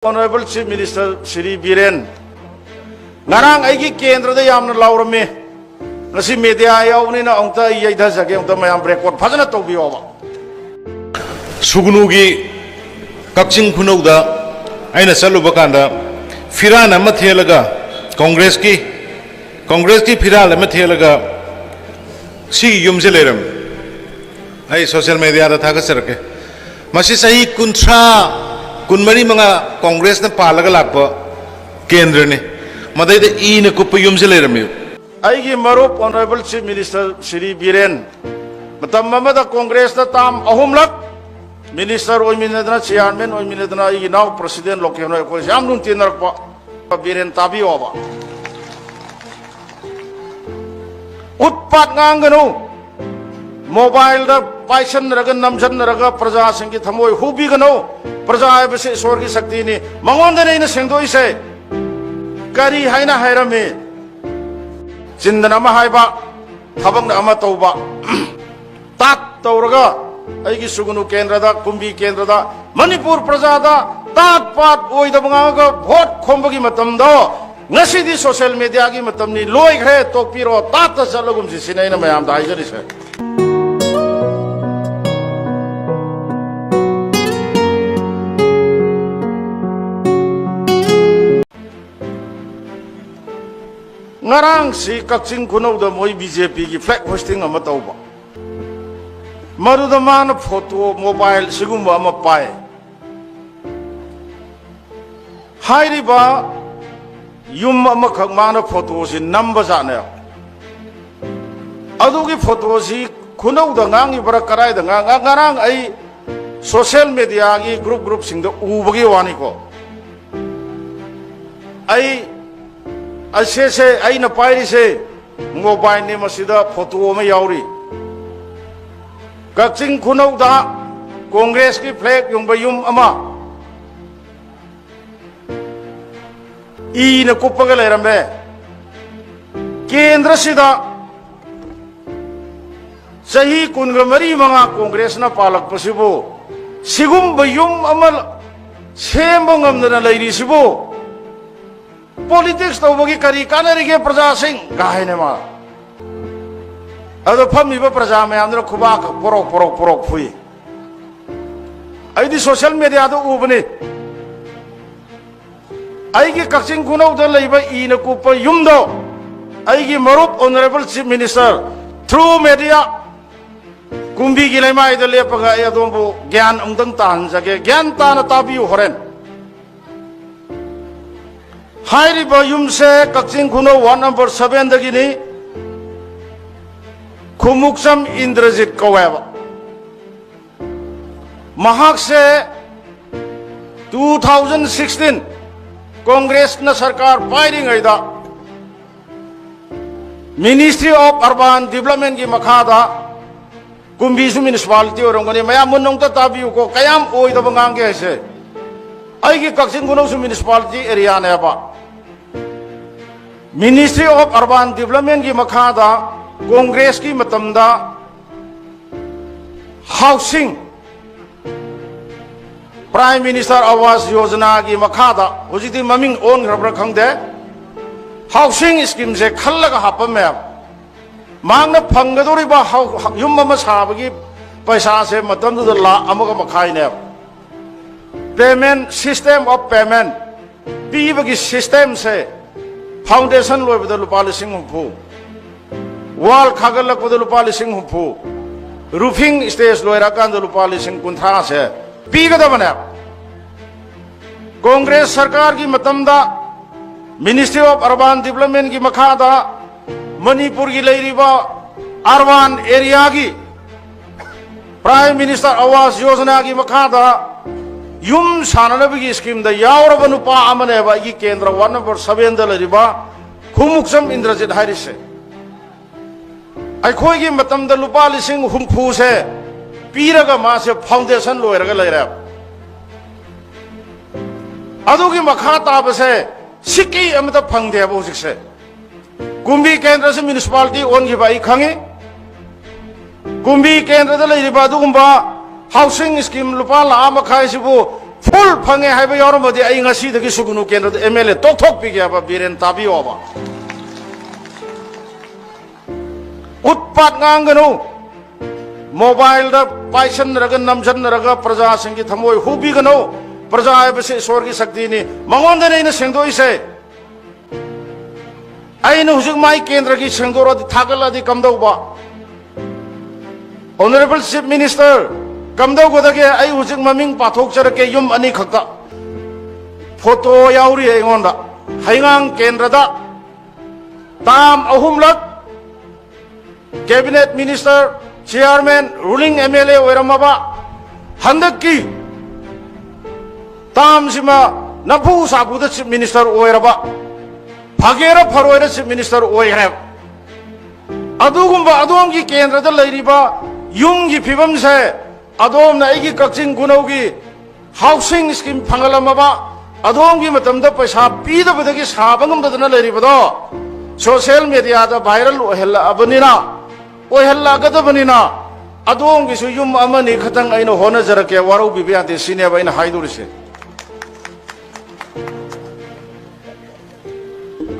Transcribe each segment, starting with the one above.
Honorable Chief Minister Shri Biren ngarang aigi kendra da yamna laurame ngasi media yauni na ongta yaida jage ongta mayam record phajana tawbiyo ba sugunugi kakching khunauda aina saluba kanda firan ama thelaga congress ki firal ama thelaga si yumse leram ai social media da thaga sarke masi sahi kuntra kunmari mga congress na palaga lakpa kendra ne madai da I na kupa yumse leram aigi marup Honorable Chief Minister Shri Biren matam mamada congress na tam ahumlak minister oiminadna chairman oiminadna aigi now president lokeno ko jam nun tinar pa Biren tabi oba utpat nganganu mobile da paishan raga namjan raga praja sangi thamoi hubi gano praja base ईश्वर की शक्ति ने मंगोंदे ने सेंदोई से करी हाइना हाइरमे चिंदना मा हाइबा थबंग अमा तौबा तात तौरगा अइगी सुगुनु केंद्रदा कुंबी केंद्रदा मणिपुर प्रजादा तात पात ओइदबंगा vote खोंबगी मतमदो ngasi social media gi matamni loi khre tokpiro tat chalogum sinai na mayam da haijari se ngarang si kakching khunau da moi BJP gi flag hosting ama tauba maruda man photo mobile sigumba ama pai hairiba yum ama khak mana photo si number jane adugi photo si khunau da ngangi bara karai da ngarang ai social media gi group sing da ubagi wani ko ai Ase se aina pairi se mobile ne masida photo ma yauri kakching khunau da congress ki flag yung bayum ama I na kupaga lerambe kendra sida sahi kungamari mga congress na palak pasibo sigum bayum ama sembong amna lairi sibo politics to bagi kari kanari ke praja sing kahine ma ado phami ba praja me andro khuba porok phui aidi social media do ubne aigi kakching khunau da leiba I na kupa yumdo aigi marup Honorable Chief Minister through media kumbi gi leimai da lepaga ya dombu gyan ungdang tan jage gyan tan tabiu horen Hairiba yumse kakching khunau 1 number 7 dagini Khumuksam Indrajit kaweba mahak se 2016 Congress na sarkar pairing aida Ministry of Urban Development ki makhada kumbisu municipality orongani mayam munong ta tabiu ko kayam oi da bangang ke se aigi kakching khunau su municipality area ne ba Ministry of Urban Development ki makhada Congress ki matamda housing Prime Minister Awas Yojana ki makhada hujiti maming on grabra khangde housing scheme se khallaga hapame mangna phangadori ba yum ma sabagi paisa se matamdu la amaga makhai ne payment system of payment pibagi system se Foundation loy bada lupa lising humpu wall khagalak bada lupa lising humpu roofing stage loy rakan da lupa lising kuntha se piga da bana Congress sarkar ki matamda Ministry of Urban Development ki makhada Manipur ki leiriba urban area ki Prime Minister Awas Yojana ki makhada yum sananabigi scheme da yauraba nupa amane ba gi kendra 1 number 7 da lariba Khumuksam Indrajit hairise ai khoi gi matam da lupa lising humpu se piraga ma se foundation loiraga leira adugi makha ta ba se sikki amata phangde ba hujik se kumbi kendra se municipality on gi bai khangi kumbi kendra da leiriba dugumba housing scheme lupa la ama khai sibu 풀 펑에 하이버 여러모디 아잉아 시드기 수군우 겐드 MLA 똑똑비게 하바 비렌 타비오바 उत्पात गांगनु mobile the पाइसन रग नमजन रग प्रजा संगी थमोय हुबी गनो प्रजा बसे ईश्वर की शक्ति ने मंगोंद ने इन सेंदो इसे आइन हुजुग माई केंद्र की सेंदोरो दि थागल दि कमदो बा ऑनरेबल चीफ मिनिस्टर कमदो गोदगे आई हुजुग ममिंग पाथोक चरके युम अनि खक्ता फोटो याउरी एंगोंदा हाइंगांग केंद्र दा ताम अहुमलक cabinet minister chairman ruling MLA ओरमबा हंदक की तामसिमा नफु साबुद चीफ मिनिस्टर ओरबा भागेरा फरोयर चीफ मिनिस्टर ओयरे अदुगुंबा अदोम की केंद्र द लैरिबा युम की फिबम से अदोम ना एगी कक्सिंग गुनौगी हाउसिंग स्कीम फंगलमबा अदोम की मतम द पैसा पीदबदगी साबंगम दना लैरिबदो सोशल मीडिया द वायरल ओहल्ला अबनिना ओहल्लागदबनिना अदोम की युम अमनी खतंग अइन होनजरके वारो बिबियाते सिनेबा इन हाइदुरिसे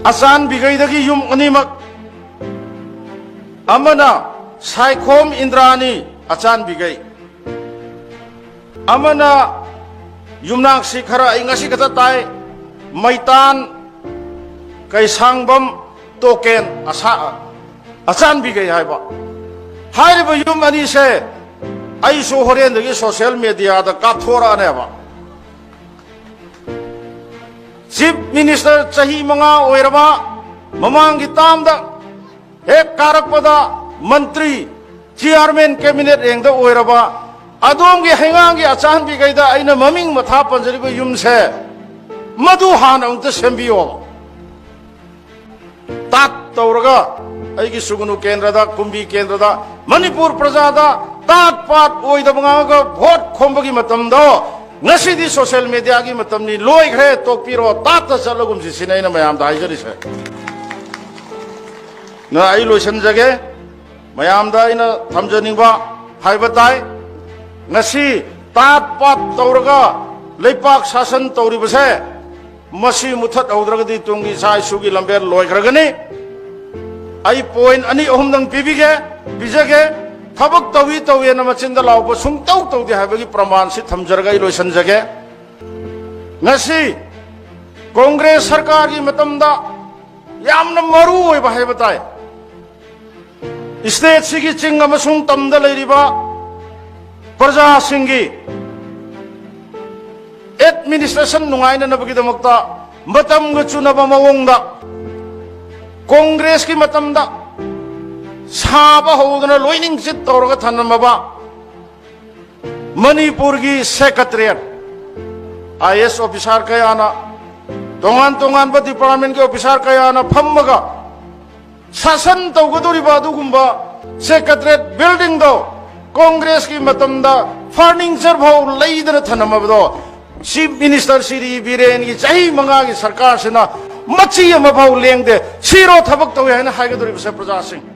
असान बिगैदगी युम अनिमक अमना साइखोम इंद्रानी अचान बिगै अमना युमनाक सिखरा इंगसी खता ताय मैतान कैसांगबम टोकेन असा अचान बिगै हाइबा हाइबा युम अनि से आइसो होरेन दगी सोशल मीडिया दा काथोरा नेबा चीफ मिनिस्टर चाही मंगा ओइरबा ममांगी तामदा एक कारकपदा मंत्री चेयरमैन कैबिनेट एंग दा ओइरबा अदोमगी हेंगांगी अचान बिगैदा आइना ममिंग मथा पंजरिबा युम से मधु हान अंत सेंबियो तात तौरगा अगी सुगुनु केंद्रदा कुंभी केंद्रदा मणिपुर प्रजादा तात पात ओइदबंगा vote खोंबगी मतमदो ngasi social media gi matam ni loi khre tokpiro tat chalogum si sinai na mayam da haijari se na ai loisan jage mayam da ina thamjaning ba haibatai ngasi tat pat tauraga leipak sasan tauri base masi muthat audragadi tungi sai sugi lamber loi khragani ai point ani ohum dang pibige bijage थबक तवी तवे न मचिंद Laub सुंतौ तौदे हाबगी प्रमाण से थमजरगा इलोसन जगे ngasi Congress सरकार की मतमदा यामना मरु ओइ बाहाय बताय स्टेट सिगी चिंग अमसुंग तमदा लैरिबा प्रजा सिंगी एडमिनिस्ट्रेशन नुंगाइना नबगी दमक्ता मतम गचुनबा मवंगदा कांग्रेस की मतमदा साबा होदना लोइनिंग सिट तौरगा थनमबा मणिपुर की सेक्रेटरिएट IAS ऑफिसर कयाना तोंगान तोंगान बा डिपार्टमेंट के ऑफिसर कयाना फम्मगा शासन तौगदोरिबा दुगुंबा सेक्रेटरिएट बिल्डिंग दो कांग्रेस की मतमदा फर्निचर भाव लैदना थनमबदो चीफ मिनिस्टर श्री बीरेन की चाही मंगा की सरकार सेना मची अमा भाव लेंदे सिरो थबक तवे हाइना हाइगदोरिबसे प्रजा सिंह